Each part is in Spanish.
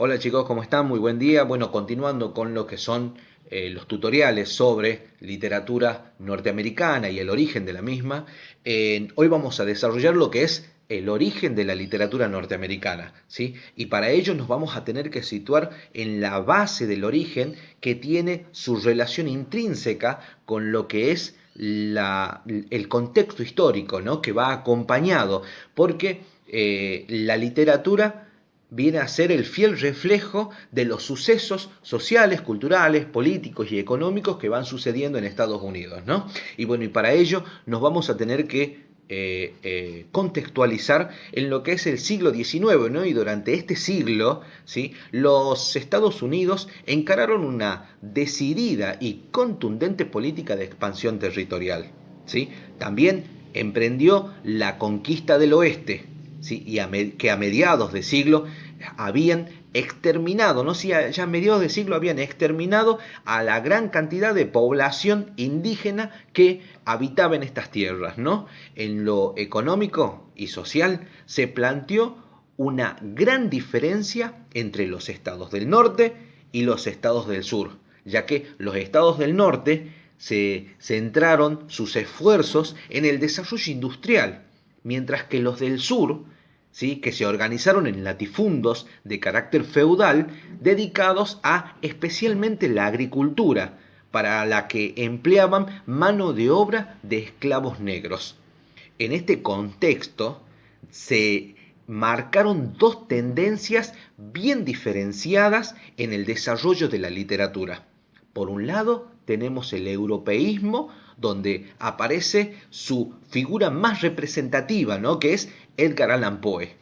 Hola chicos, ¿cómo están? Muy buen día. Bueno, continuando con lo que son los tutoriales sobre literatura norteamericana y el origen de la misma, hoy vamos a desarrollar lo que es el origen de la literatura norteamericana, ¿sí? Y para ello nos vamos a tener que situar en la base del origen que tiene su relación intrínseca con lo que es el contexto histórico, ¿no? Que va acompañado, porque la literatura viene a ser el fiel reflejo de los sucesos sociales, culturales, políticos y económicos que van sucediendo en Estados Unidos, ¿no? Y bueno, y para ello nos vamos a tener que contextualizar en lo que es el siglo XIX, ¿no? Y durante este siglo, ¿sí? Los Estados Unidos encararon una decidida y contundente política de expansión territorial, ¿sí? También emprendió la conquista del oeste, ¿sí? Que a mediados de siglo habían exterminado, ¿no? Sí, ya a mediados de siglo habían exterminado a la gran cantidad de población indígena que habitaba en estas tierras, ¿no? En lo económico y social se planteó una gran diferencia entre los estados del norte y los estados del sur, ya que los estados del norte se centraron sus esfuerzos en el desarrollo industrial, mientras que los del sur, ¿sí? Que se organizaron en latifundos de carácter feudal dedicados a especialmente la agricultura, para la que empleaban mano de obra de esclavos negros. En este contexto se marcaron dos tendencias bien diferenciadas en el desarrollo de la literatura. Por un lado, tenemos el europeísmo, donde aparece su figura más representativa, ¿no? Que es Edgar Allan Poe.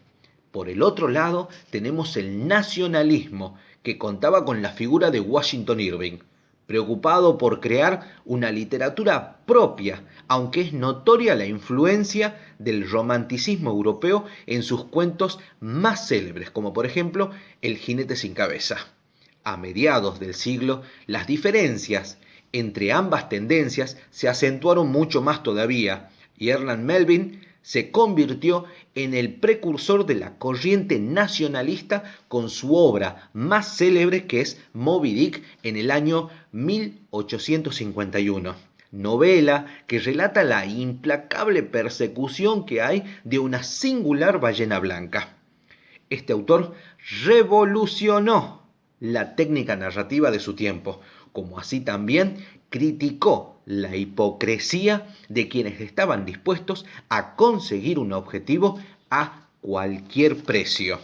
Por el otro lado, tenemos el nacionalismo, que contaba con la figura de Washington Irving, preocupado por crear una literatura propia, aunque es notoria la influencia del romanticismo europeo en sus cuentos más célebres, como por ejemplo El jinete sin cabeza. A mediados del siglo, las diferencias entre ambas tendencias se acentuaron mucho más todavía, y Herman Melville se convirtió en el precursor de la corriente nacionalista con su obra más célebre, que es Moby Dick, en el año 1851. Novela que relata la implacable persecución que hay de una singular ballena blanca. Este autor revolucionó la técnica narrativa de su tiempo, como así también criticó la hipocresía de quienes estaban dispuestos a conseguir un objetivo a cualquier precio.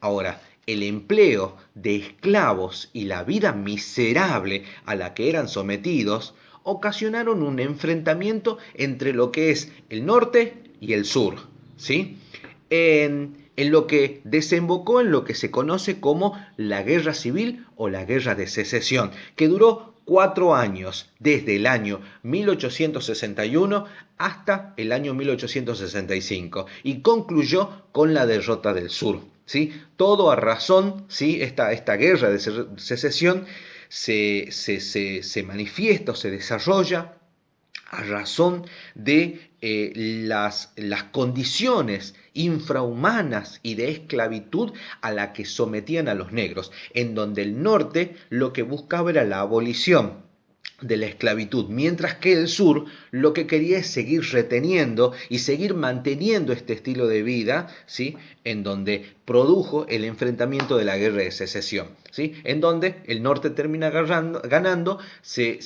Ahora, el empleo de esclavos y la vida miserable a la que eran sometidos ocasionaron un enfrentamiento entre lo que es el norte y el sur, ¿sí? En lo que desembocó en lo que se conoce como la Guerra Civil o la Guerra de Secesión, que duró 4 años, desde el año 1861 hasta el año 1865, y concluyó con la derrota del sur. ¿Sí? Todo a razón, ¿sí? Esta guerra de secesión se manifiesta o se desarrolla a razón de las condiciones infrahumanas y de esclavitud a la que sometían a los negros, en donde el norte lo que buscaba era la abolición de la esclavitud, mientras que el sur lo que quería es seguir reteniendo y seguir manteniendo este estilo de vida, ¿sí? En donde produjo el enfrentamiento de la guerra de secesión, ¿sí? En donde el norte termina ganando, se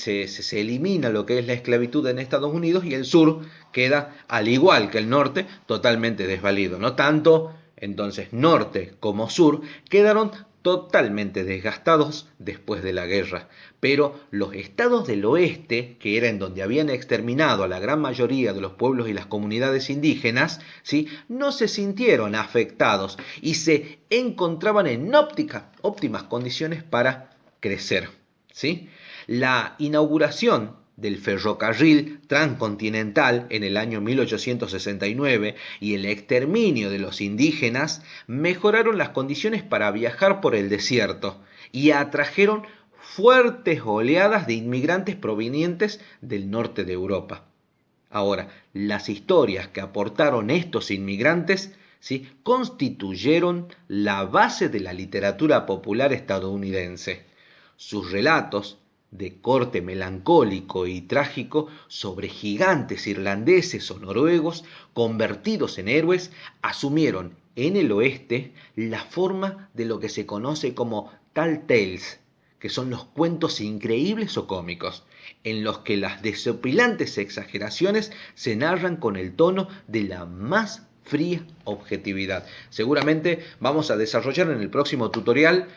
elimina lo que es la esclavitud en Estados Unidos y el sur queda, al igual que el norte, totalmente desvalido, ¿no? Tanto entonces norte como sur quedaron totalmente desgastados después de la guerra, pero los estados del oeste, que era en donde habían exterminado a la gran mayoría de los pueblos y las comunidades indígenas, ¿sí? No se sintieron afectados y se encontraban en óptimas condiciones para crecer, ¿sí? La inauguración del ferrocarril transcontinental en el año 1869 y el exterminio de los indígenas mejoraron las condiciones para viajar por el desierto y atrajeron fuertes oleadas de inmigrantes provenientes del norte de Europa. Ahora, las historias que aportaron estos inmigrantes ¿sí? Constituyeron la base de la literatura popular estadounidense. Sus relatos, de corte melancólico y trágico, sobre gigantes irlandeses o noruegos convertidos en héroes, asumieron en el oeste la forma de lo que se conoce como tall tales, que son los cuentos increíbles o cómicos, en los que las desopilantes exageraciones se narran con el tono de la más fría objetividad. Seguramente vamos a desarrollar en el próximo tutorial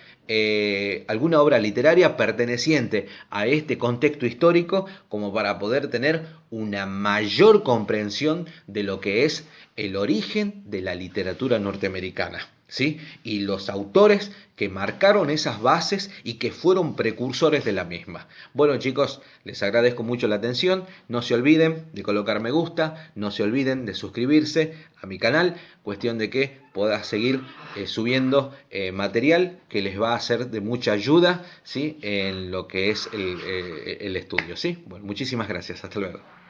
alguna obra literaria perteneciente a este contexto histórico, como para poder tener una mayor comprensión de lo que es el origen de la literatura norteamericana, ¿sí? Y los autores que marcaron esas bases y que fueron precursores de la misma. Bueno, chicos, les agradezco mucho la atención. No se olviden de colocar me gusta, no se olviden de suscribirse a mi canal, cuestión de que pueda seguir subiendo material que les va a ser de mucha ayuda, ¿sí? En lo que es el estudio, ¿sí? Bueno, muchísimas gracias, hasta luego.